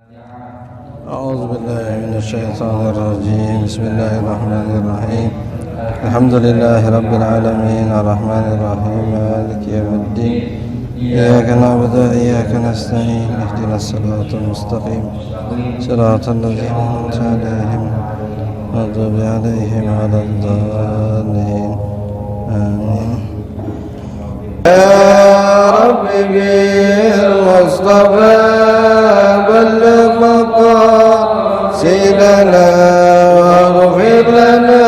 أعوذ بالله من الشيطان الرجيم. بسم الله الرحمن الرحيم. الحمد لله رب العالمين الرحمن الرحيم مالك يوم الدين إياك نعبد وإياك نستعين اهدنا الصراط المستقيم صراط الذين أنعمت عليهم غير المغضوب عليهم ولا الضالين آمين. يا رب بالمصطفى بلغ مقاصدنا واغفر لنا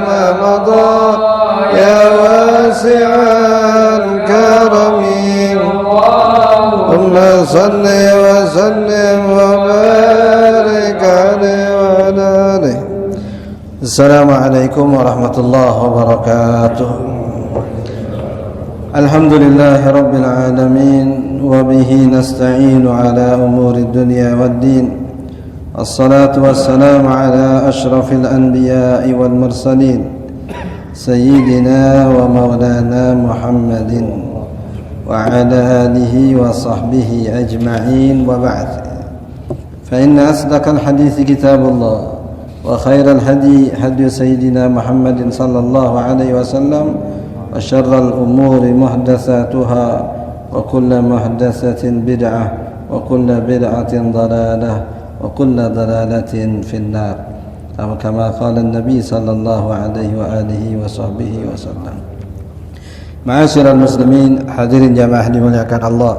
ما مضى يا واسع الكرم ثم صل وسلم وبارك عليه وعلى آله. السلام عليكم ورحمة الله وبركاته. الحمد لله رب العالمين وبه نستعين على أمور الدنيا والدين. الصلاة والسلام على أشرف الأنبياء والمرسلين سيدنا ومولانا محمد وعلى آله وصحبه أجمعين وبعد. فإن أصدق الحديث كتاب الله وخير الهدي هدي سيدنا محمد صلى الله عليه وسلم وشر الأمور محدثاتها وكل محدثة بدعة وكل بدعة ضلالة وكل ضلالة في النار كما قال النبي صلى الله عليه وآله وصحبه وسلم. Ma'asyiral muslimin, hadirin jamaah dimuliakan Allah.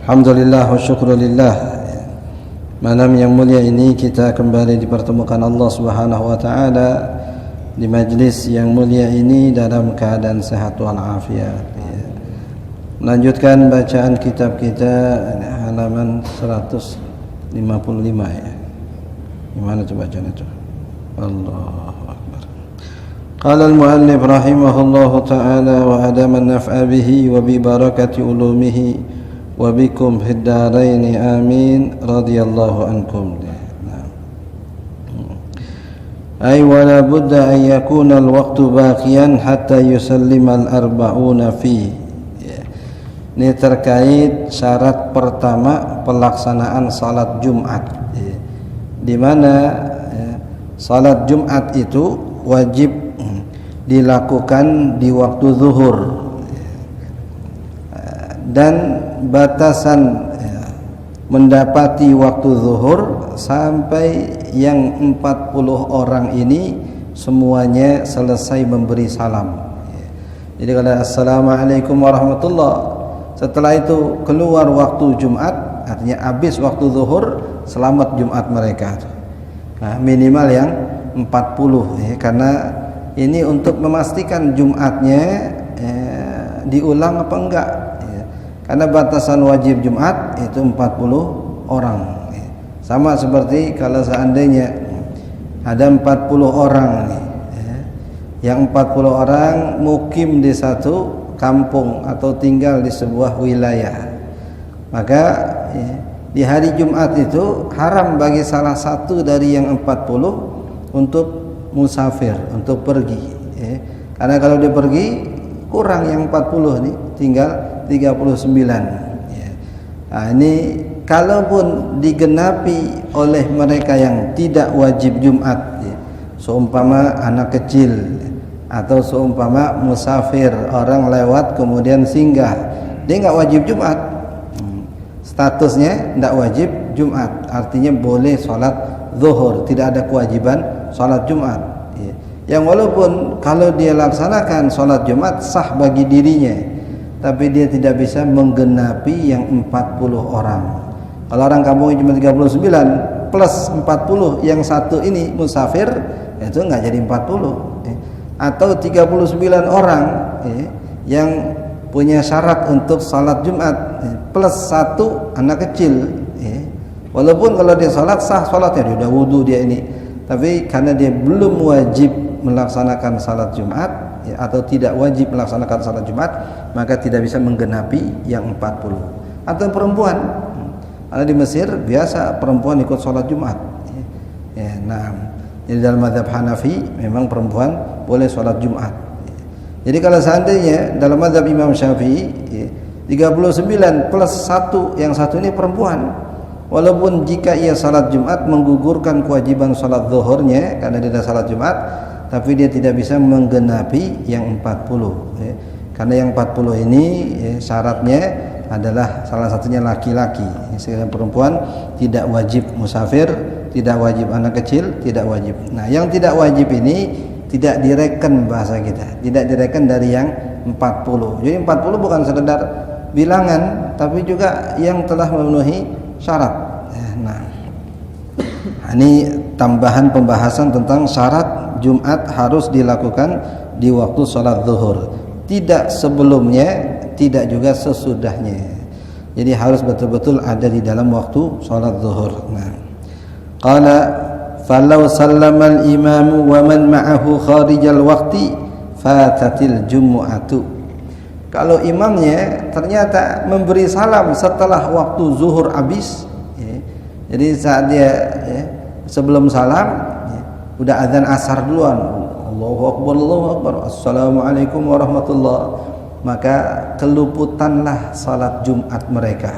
Alhamdulillah wa syukrulillah. Malam yang mulia ini kita kembali dipertemukan Allah Subhanahu wa taala di majlis yang mulia ini dalam keadaan sehat walafiat. Melanjutkan bacaan kitab kita halaman 155 ya. Gimana coba bacaan itu? Allahu akbar. Qala al-muallif rahimahullahu ta'ala wa adama an-naf'a bihi wa bi barakati ulumihi wa bikum fid darain amin radhiyallahu ankum. أي ولا بد أن يكون الوقت باقيا حتى يسلم الأربعون فيه. Ini terkait syarat pertama pelaksanaan salat Jumat, di mana salat Jumat itu wajib dilakukan di waktu zuhur, dan batasan mendapati waktu zuhur sampai yang 40 orang ini semuanya selesai memberi salam. Jadi kalau assalamualaikum warahmatullah, setelah itu keluar waktu Jumat, artinya habis waktu zuhur, selamat Jumat mereka. Nah, minimal yang 40 ya, karena ini untuk memastikan Jumatnya diulang apa enggak ya. Karena batasan wajib Jumat itu 40 orang. Sama seperti kalau seandainya ada 40 orang nih, yang 40 orang mukim di satu kampung atau tinggal di sebuah wilayah, maka di hari Jumat itu haram bagi salah satu dari yang 40 untuk musafir, untuk pergi karena kalau dia pergi kurang yang 40 nih, tinggal 39 Nah, ini kalaupun digenapi oleh mereka yang tidak wajib Jumat, seumpama anak kecil atau seumpama musafir, orang lewat kemudian singgah, dia nggak wajib Jumat, statusnya nggak wajib Jumat, artinya boleh sholat zuhur, tidak ada kewajiban sholat Jumat. Yang walaupun kalau dia laksanakan sholat Jumat sah bagi dirinya, tapi dia tidak bisa menggenapi yang 40 orang. Kalau orang kampungnya cuma 39 plus 40 yang satu ini musafir, itu enggak jadi 40. Atau 39 orang yang punya syarat untuk salat Jumat plus satu anak kecil. Walaupun kalau dia salat sah salatnya, dia udah wudu dia ini, tapi karena dia belum wajib melaksanakan salat Jumat atau tidak wajib melaksanakan salat Jumat, maka tidak bisa menggenapi yang 40. Atau perempuan, karena di Mesir biasa perempuan ikut sholat Jumat. Nah, jadi dalam mazhab Hanafi memang perempuan boleh sholat Jumat. Jadi kalau seandainya dalam mazhab Imam Syafi'i 39 plus 1, yang satu ini perempuan, Walaupun jika ia salat Jumat menggugurkan kewajiban salat zuhurnya karena dia dah salat Jumat, tapi dia tidak bisa menggenapi yang 40 ya. Karena yang 40 ini ya, syaratnya adalah salah satunya laki-laki. Sedangkan perempuan tidak wajib musafir, tidak wajib anak kecil, tidak wajib. Nah, yang tidak wajib ini tidak direken bahasa kita, tidak direken dari yang 40. Jadi 40 bukan sekedar bilangan, tapi juga yang telah memenuhi syarat. Nah, ini tambahan pembahasan tentang syarat Jumat harus dilakukan di waktu sholat zuhur. Tidak sebelumnya, tidak juga sesudahnya. Jadi harus betul-betul ada di dalam waktu sholat zuhur. Nah, qala falau sallama al-imam wa man ma'ahu kharijal waqti fatatil jumu'atu. Kalau imamnya ternyata memberi salam setelah waktu zuhur habis, ya, jadi saat dia ya, sebelum salam ya, udah azan asar duluan, Allahu Akbar, Allahu Akbar, Assalamualaikum warahmatullahi, maka keluputanlah salat Jumat mereka.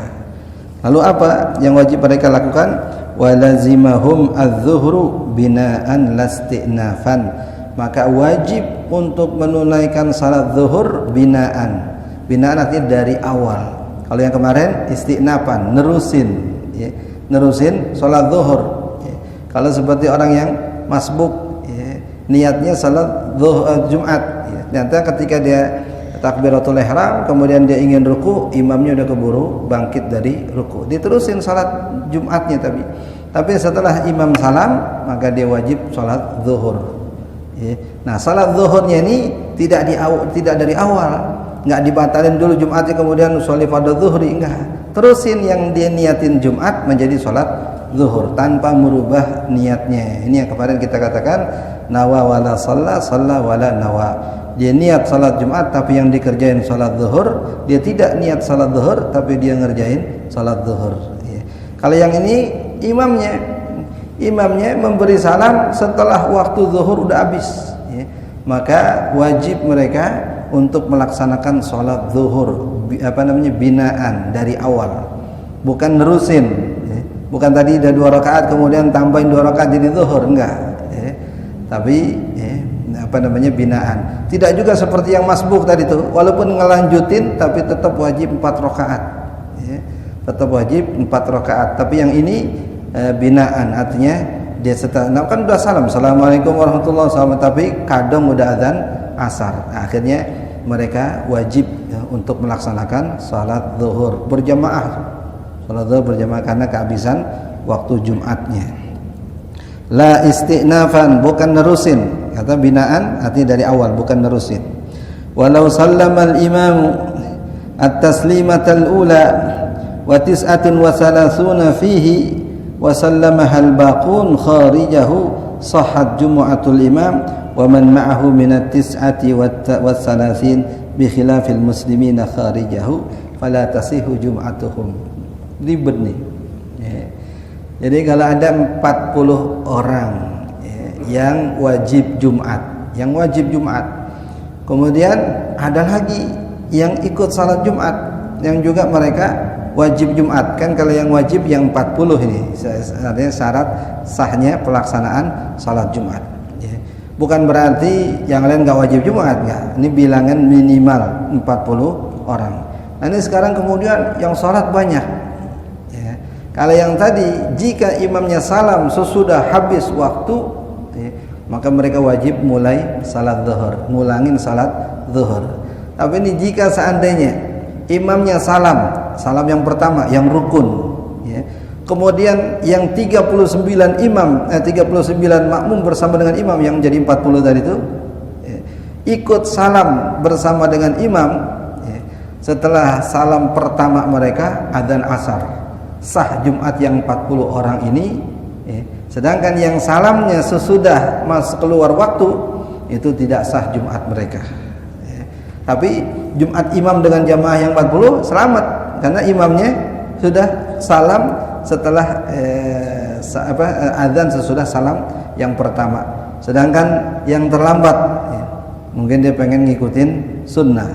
Lalu apa yang wajib mereka lakukan? Walazimahum adz-zuhru bina'an lastinafan. Maka wajib untuk menunaikan salat zuhur binaan. Binaan artinya dari awal. Kalau yang kemarin istinafan, nerusin ya. Nerusin salat zuhur ya. Kalau seperti orang yang masbuk ya, niatnya salat Jumat ya. Ternyata ketika dia takbiratul ihram kemudian dia ingin ruku, imamnya udah keburu bangkit dari ruku, diterusin salat Jumatnya. Tapi setelah imam salam maka dia wajib salat zuhur ya. Nah, salat zuhurnya ini tidak dari awal, nggak dibatalin dulu Jumatnya kemudian sholli fardhu zuhri, enggak, terusin yang dia niatin Jumat menjadi salat zuhur tanpa merubah niatnya. Ini yang kemarin kita katakan nawa wala shalla wala nawa. Dia niat salat Jumat tapi yang dikerjain salat zuhur, dia tidak niat salat zuhur tapi dia ngerjain salat zuhur ya. Kalau yang ini imamnya memberi salam setelah waktu zuhur udah habis ya. Maka wajib mereka untuk melaksanakan salat zuhur binaan dari awal, bukan nerusin ya. Bukan tadi ada 2 rakaat kemudian tambahin 2 rakaat jadi zuhur, enggak ya. Tapi ya, binaan. Tidak juga seperti yang masbuk tadi tuh, walaupun ngelanjutin tapi tetap wajib 4 rakaat ya. Tetap wajib 4 rakaat. Tapi yang ini binaan, artinya dia setelah kan udah salam, Assalamualaikum warahmatullahi wabarakatuh, tapi kadang udah azan asar. Akhirnya mereka wajib ya, untuk melaksanakan salat zuhur berjamaah. Salat zuhur berjamaah karena kehabisan waktu Jumatnya. La istinafan, bukan nerusin. Kata binaan artinya dari awal, bukan nerusin. Walau sallama al-imam at-taslimatal ula wa 39 fihi wa sallamaha al-baqun kharijahu sahhat jumu'atul imam wa man ma'ahu minat tis'ati was-salasin bi khilafil muslimina kharijahu fala tasihu jum'atuhum. Ribet nih ya. Jadi kalau ada 40 orang ya, yang wajib Jumat, kemudian ada lagi yang ikut salat Jumat yang juga mereka wajib Jumat, kan kalau yang wajib yang 40 ini artinya syarat sahnya pelaksanaan salat Jumat ya. Bukan berarti yang lain nggak wajib Jumat, nggak. Ini bilangan minimal 40 orang. Nah, ini sekarang kemudian yang salat banyak ya. Kalau yang tadi jika imamnya salam sesudah habis waktu ya, maka mereka wajib mulai salat zuhur, ngulangin salat zuhur. Tapi ini jika seandainya imamnya salam yang pertama yang rukun ya. Kemudian yang 39 makmum bersama dengan imam yang jadi 40 tadi itu ya, ikut salam bersama dengan imam ya. Setelah salam pertama mereka adzan asar, sah Jumat yang 40 orang ini ya. Sedangkan yang salamnya sesudah keluar waktu itu tidak sah Jumat mereka ya. Tapi Jumat imam dengan jamaah yang 40 selamat karena imamnya sudah salam setelah adzan sesudah salam yang pertama. Sedangkan yang terlambat ya, mungkin dia pengen ngikutin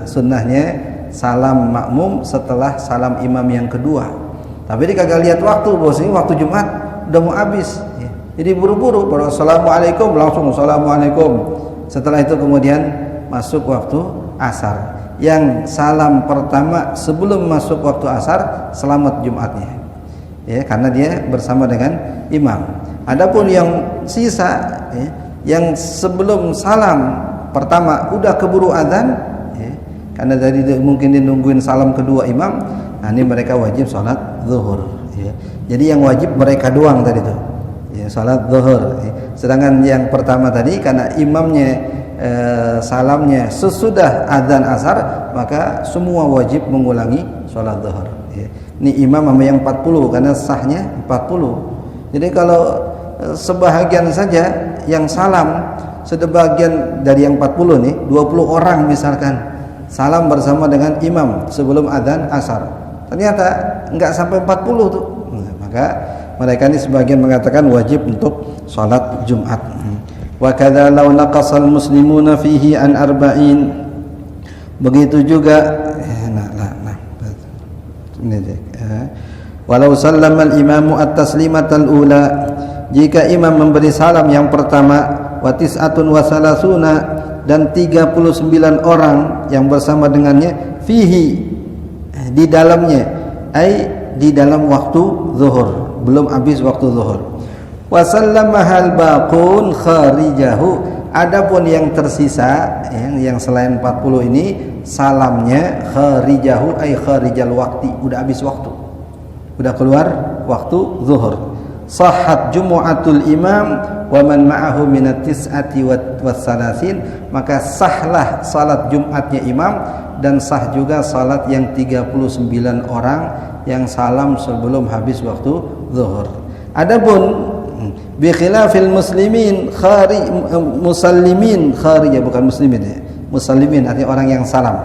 sunnahnya salam makmum setelah salam imam yang kedua. Tapi dia kagak lihat waktu, bos, ini waktu Jumat udah mau habis. Ya. Jadi buru-buru, baru assalamualaikum, langsung assalamualaikum. Setelah itu kemudian masuk waktu asar. Yang salam pertama sebelum masuk waktu asar, selamat Jumatnya. Ya, karena dia bersama dengan imam. Adapun yang sisa, ya, yang sebelum salam pertama udah keburu adzan, ya, karena tadi mungkin dia nungguin salam kedua imam, nah ini mereka wajib sholat zuhur. Ya. Jadi yang wajib mereka doang tadi tuh, ya, sholat zuhur. Ya. Sedangkan yang pertama tadi karena imamnya salamnya sesudah adzan asar, maka semua wajib mengulangi sholat zuhur. Ya. Ini imam sama yang 40 karena sahnya 40. Jadi kalau sebahagian saja yang salam, sebagian dari yang 40 nih, 20 orang misalkan salam bersama dengan imam sebelum adzan asar, ternyata enggak sampai 40 tuh. Nah, maka mereka ini sebagian mengatakan wajib untuk sholat Jumat. Wa kadza law naqasal muslimuna fihi an arba'in, begitu juga walau sallama al-imamu at-taslimatal ula, jika imam memberi salam yang pertama, wa tis'atun wa salasuna, dan 39 orang yang bersama dengannya, fihi, di dalamnya, ai di dalam waktu zuhur, belum habis waktu zuhur. Wa sallamahal baqun kharijahu, adapun yang tersisa, yang selain 40 ini salamnya kharijahu ay kharijal waqti, udah habis waktu, udah keluar waktu zuhur. Sahhat jumu'atul imam wa man ma'ahu minat tis'ati was salasin, maka sahlah salat Jumatnya imam dan sah juga salat yang 39 orang yang salam sebelum habis waktu zuhur. Adapun bi khilafil muslimin musallimin kharija, bukan muslimin ya. Musallimin artinya orang yang salam.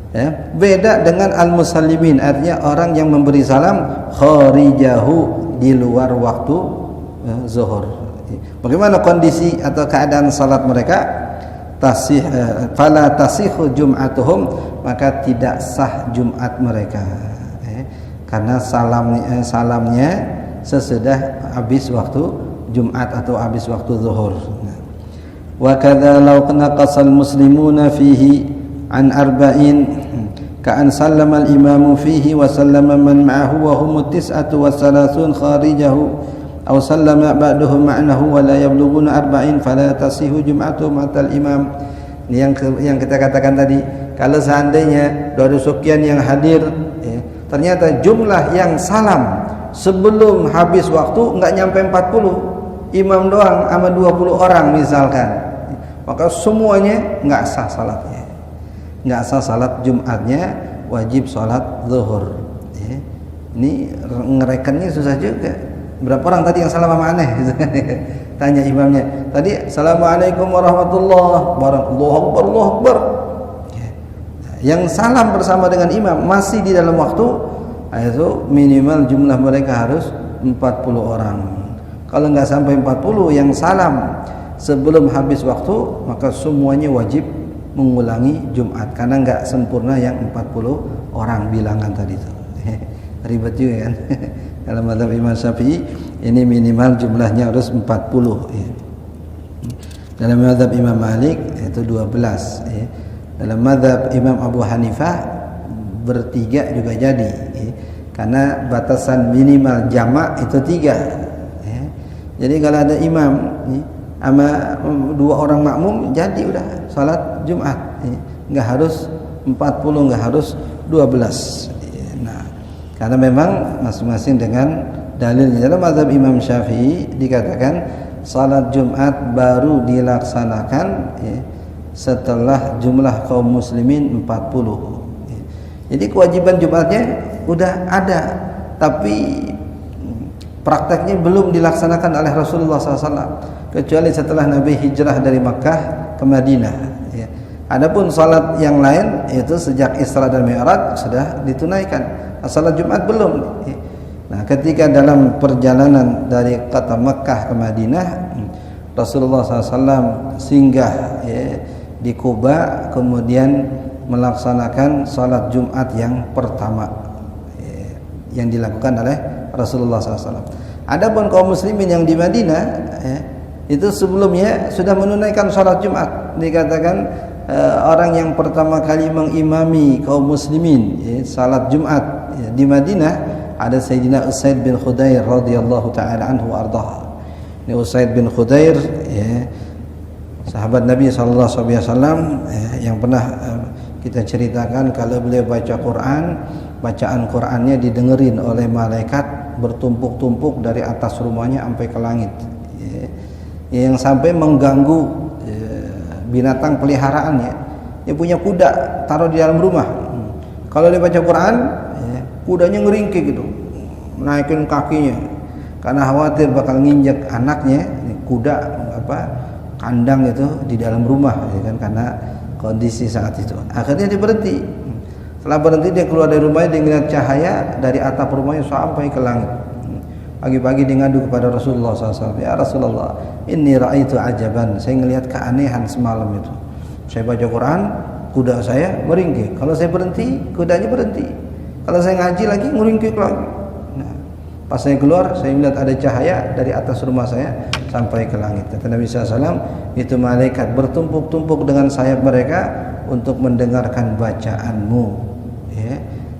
Ya, beda dengan al-musallimin artinya orang yang memberi salam kharijahu, di luar waktu zuhur. Bagaimana kondisi atau keadaan salat mereka? Fala tasihhu jum'atuhum, maka tidak sah Jumat mereka. Karena salamnya sesudah habis waktu Jumat atau habis waktu zuhur. Wa kadza law naqasal muslimuna fihi an arba'in ka'an sallama al-imamu fihi wa sallama man ma'ahu wa hum tis'atu wa salasun kharijahu aw sallama ba'duhum ma'nahu wa la yablughuna arba'in fala tasihu jum'atuhum atal imam. Ini yang kita katakan tadi, kalau seandainya dari sekian yang hadir, ternyata jumlah yang salam sebelum habis waktu enggak nyampe 40, imam doang sama 20 orang misalkan, maka semuanya enggak sah salatnya, enggak sah salat Jumatnya, wajib salat zuhur. Ini ngerekannya susah juga. Berapa orang tadi yang salam sama aneh? Tanya imamnya. Tadi assalamualaikum warahmatullahi wabarakatuh, Allahu akbar. Yang salam bersama dengan imam masih di dalam waktu, itu minimal jumlah mereka harus 40 orang. Kalau enggak sampai 40 yang salam sebelum habis waktu, maka semuanya wajib mengulangi Jumat karena enggak sempurna yang 40 orang bilangan tadi itu. Ribet juga kan. Dalam mazhab Imam Syafi'i ini minimal jumlahnya harus 40 ya. Dalam mazhab Imam Malik itu 12 ya. Dalam mazhab Imam Abu Hanifah bertiga juga jadi ya. Karena batasan minimal jamak itu 3 ya. Jadi kalau ada imam ya, sama 2 orang makmum jadi udah salat Jumat ya. Enggak harus 40, enggak harus 12 ya. Nah, karena memang masing-masing dengan dalilnya. Dalam mazhab Imam Syafi'i dikatakan salat Jumat baru dilaksanakan ya, setelah jumlah kaum muslimin 40 ya. Jadi kewajiban Jumatnya udah ada, tapi prakteknya belum dilaksanakan oleh Rasulullah SAW kecuali setelah Nabi hijrah dari Makkah ke Madinah ya. Adapun salat yang lain itu sejak Isra dan Mi'raj sudah ditunaikan. Salat Jumat belum. Nah, ketika dalam perjalanan dari kota Mekah ke Madinah, Rasulullah SAW singgah ya, di Kuba, kemudian melaksanakan salat Jumat yang pertama. yang dilakukan oleh Rasulullah SAW. Adapun kaum muslimin yang di Madinah itu sebelumnya sudah menunaikan salat Jumat. Dikatakan orang yang pertama kali mengimami kaum muslimin salat Jumat di Madinah ada Sayyidina Usaid bin Khudair radhiyallahu taala anhu ardhah. Ini Usaid bin Khudair sahabat Nabi sallallahu alaihi wasallam yang pernah kita ceritakan kalau beliau baca Quran, bacaan Qurannya didengerin oleh malaikat bertumpuk-tumpuk dari atas rumahnya sampai ke langit. Yang sampai mengganggu binatang peliharaannya. Dia punya kuda taruh di dalam rumah. Kalau dia baca Quran, kudanya ngeringkik gitu, naikin kakinya karena khawatir bakal nginjek anaknya. Kuda kandang itu di dalam rumah, kan, karena kondisi saat itu. Akhirnya dia berhenti. Setelah berhenti dia keluar dari rumahnya, dia melihat cahaya dari atap rumahnya sampai ke langit. Pagi-pagi dia ngadu kepada Rasulullah SAW, ya Rasulullah, inni ra'aitu ajaban, saya melihat keanehan semalam itu. Saya baca Quran, kuda saya meringkik. Kalau saya berhenti, kudanya berhenti. Kalau saya ngaji lagi, meringkik lagi. Nah, pas saya keluar, saya melihat ada cahaya dari atas rumah saya sampai ke langit. Kata Nabi SAW, itu malaikat bertumpuk-tumpuk dengan sayap mereka untuk mendengarkan bacaanmu.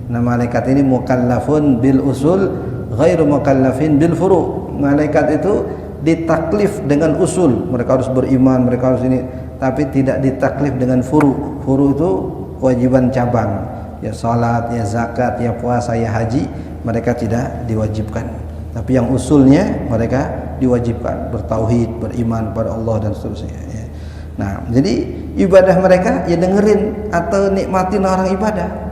Nah, malaikat ini mukallafun bil usul ghairu mukallafin bil furu'. Malaikat itu ditaklif dengan usul, mereka harus beriman, mereka harus ini, tapi tidak ditaklif dengan furu'. Furu' itu kewajiban cabang, ya salat, ya zakat, ya puasa, ya haji, mereka tidak diwajibkan. Tapi yang usulnya mereka diwajibkan, bertauhid, beriman pada Allah dan seterusnya. Nah, jadi ibadah mereka ya dengerin atau nikmatin orang ibadah.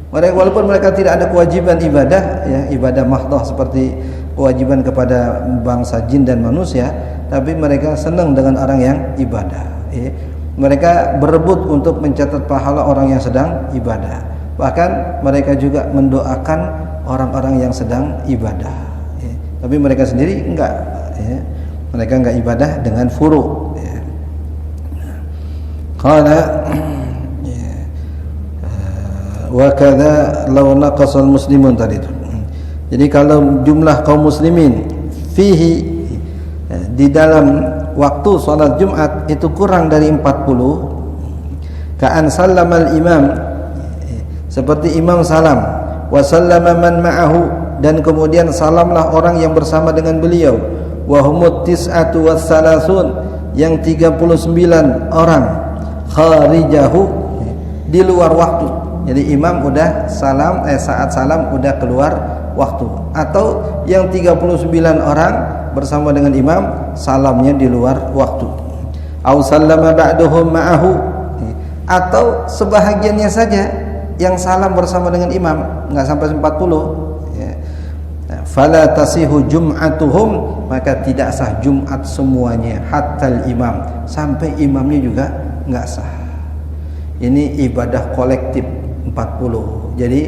Mereka walaupun mereka tidak ada kewajiban ibadah, ya ibadah mahdhah seperti kewajiban kepada bangsa jin dan manusia, tapi mereka senang dengan orang yang ibadah. Mereka berebut untuk mencatat pahala orang yang sedang ibadah. Bahkan mereka juga mendoakan orang-orang yang sedang ibadah. Tapi mereka sendiri enggak. Mereka enggak ibadah dengan furu'. Qala wa kadza law naqasal muslimun tadi itu. Jadi kalau jumlah kaum muslimin fihi di dalam waktu salat Jumat itu kurang dari 40, ka'an sallamal imam, seperti imam salam, wa sallama man ma'ahu, dan kemudian salamlah orang yang bersama dengan beliau, wa humut tis'atu wassalasun, yang 39 orang, kharijahu, di luar waktu. Jadi imam udah salam, saat salam udah keluar waktu, atau yang 39 orang bersama dengan imam salamnya di luar waktu. Au sallama ba'duhum ma'ahu, atau sebahagiannya saja yang salam bersama dengan imam, enggak sampai 40. Fala tasihu jum'atuhum, maka tidak sah Jumat semuanya, hatta imam, sampai imamnya juga enggak sah. Ini ibadah kolektif 40. Jadi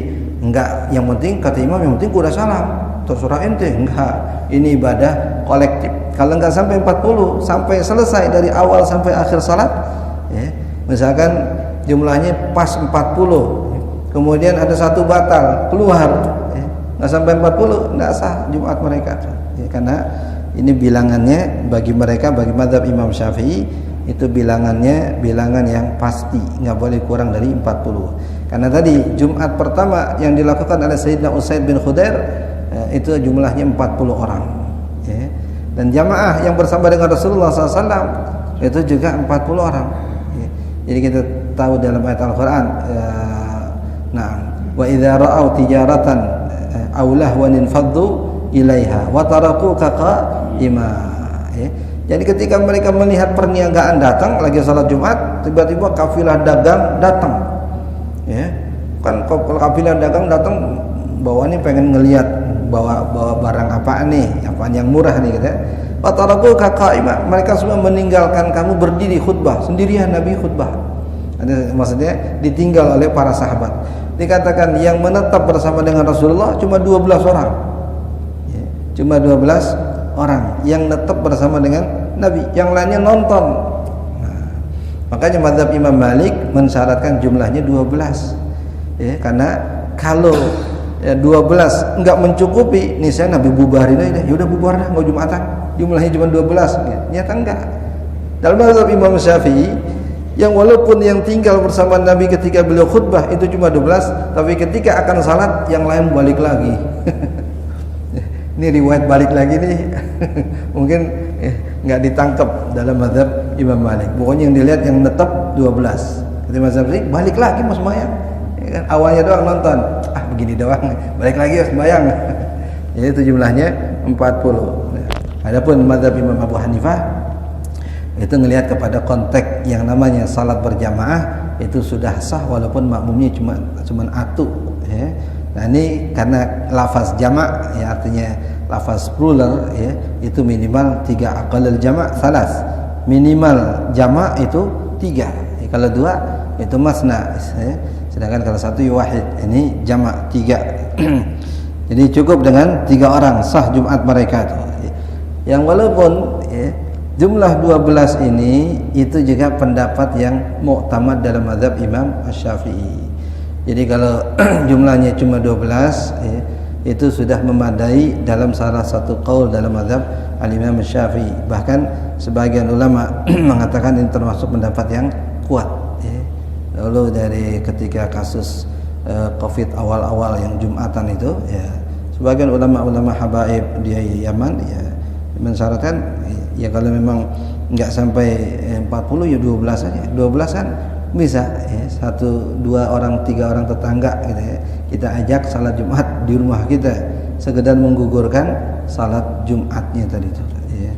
enggak, yang penting kata imam, yang penting udah salam, terserah ente. Enggak, ini ibadah kolektif. Kalau enggak sampai 40, sampai selesai dari awal sampai akhir salat, misalkan jumlahnya pas 40, kemudian ada satu batal keluar, enggak sampai 40, enggak sah Jumat mereka. Karena ini bilangannya bagi mereka, bagi mazhab Imam Syafi'i, itu bilangannya bilangan yang pasti, enggak boleh kurang dari 40. Karena tadi Jumat pertama yang dilakukan oleh Sayyidina Usaid bin Khudair itu jumlahnya 40 orang. Dan jamaah yang bersama dengan Rasulullah SAW itu juga 40 orang. Jadi kita tahu dalam ayat Al-Quran, nah, wa idza ra'au tijaratan aw lahwan faddu ilaiha wa tarakuka qa'ima. Jadi ketika mereka melihat perniagaan datang, lagi salat Jumat, tiba-tiba kafilah dagang datang. Kan kalau kafilah dagang datang, bawaannya pengen ngelihat bawa barang apa nih, apa yang murah nih, gitu. Fataraku qa'ima, mereka semua meninggalkan kamu berdiri khutbah sendirian. Nabi khutbah, maksudnya ditinggal oleh para sahabat. Dikatakan yang menetap bersama dengan Rasulullah cuma 12 orang, cuma 12 orang yang tetap bersama dengan Nabi, yang lainnya nonton. Makanya mazhab Imam Malik mensyaratkan jumlahnya 12. Karena kalau ya 12 enggak mencukupi, nih saya Nabi bubarin aja, ya udah bubar dah, enggak Jumatan, jumlahnya cuma 12. Nyata enggak. Dalam mazhab Imam Syafi'i, yang walaupun yang tinggal bersama Nabi ketika beliau khutbah itu cuma 12, tapi ketika akan salat yang lain balik lagi. Ini riwayat balik lagi nih. Mungkin enggak ditangkap dalam mazhab Imam Malik. Pokoknya yang dilihat yang tetap 12. Ketika mazhab Syafi'i balik lagi mau sembahyang. Ya kan, awalnya doang nonton, begini doang, balik lagi ya sembahyang. Jadi itu jumlahnya 40. Adapun mazhab Imam Abu Hanifah itu ngelihat kepada konteks yang namanya salat berjamaah itu sudah sah walaupun makmumnya cuma atu, ya. Nah ini karena lafaz jamak, ya artinya lafaz plural, ya, itu minimal 3, aqallul jamak salas, minimal jamak itu 3, ya, kalau 2 itu masna, ya. Sedangkan kalau 1 wahid, ini jamak 3. Jadi cukup dengan 3 orang sah Jumat mereka itu. Yang walaupun, ya, jumlah 12 ini itu juga pendapat yang muktamad dalam mazhab Imam Asy-Syafi'i. Jadi kalau jumlahnya cuma 12, ya, itu sudah memadai dalam salah satu qaul dalam mazhab Al-Imam Asy-Syafi'i. Bahkan sebagian ulama mengatakan ini termasuk pendapat yang kuat, ya. Lalu dari ketika kasus Covid awal-awal yang Jumatan itu, ya, sebagian ulama-ulama habaib di Yaman, ya, mensyaratkan, ya kalau memang enggak sampai 40 ya 12 saja. 12 kan bisa, ya, 1, 2 orang, 3 orang tetangga gitu, ya. Kita ajak salat Jumat di rumah kita, sekedar menggugurkan salat Jumatnya tadi itu, ya.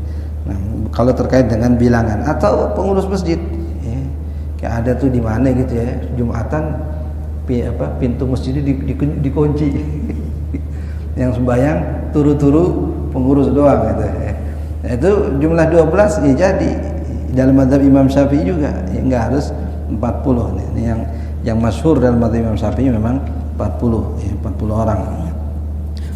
Nah, kalau terkait dengan bilangan atau pengurus masjid, ya, kayak ada tuh di mana gitu, ya, Jumatan pintu masjidnya dikunci. Yang sembahyang turu-turu pengurus doang gitu, ya. Nah, itu jumlah 12 ya jadi dalam mazhab Imam Syafi'i juga, ya, enggak harus 40. Ini yang masyhur dalam mazhab Imam Syafi'i memang 40, ya, 40 orang.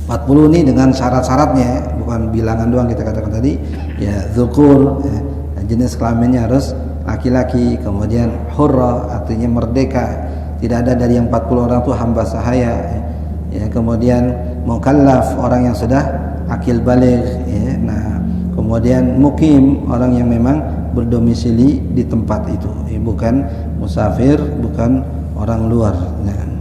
40 ini dengan syarat-syaratnya, bukan bilangan doang kita katakan tadi, ya dzukur, ya, jenis kelaminnya harus laki-laki, kemudian hurra artinya merdeka, tidak ada dari yang 40 orang itu hamba sahaya, ya, kemudian mukallaf orang yang sudah akil baligh, ya. Nah, kemudian mukim orang yang memang berdomisili di tempat itu, ya, bukan musafir, bukan orang luar. Nah,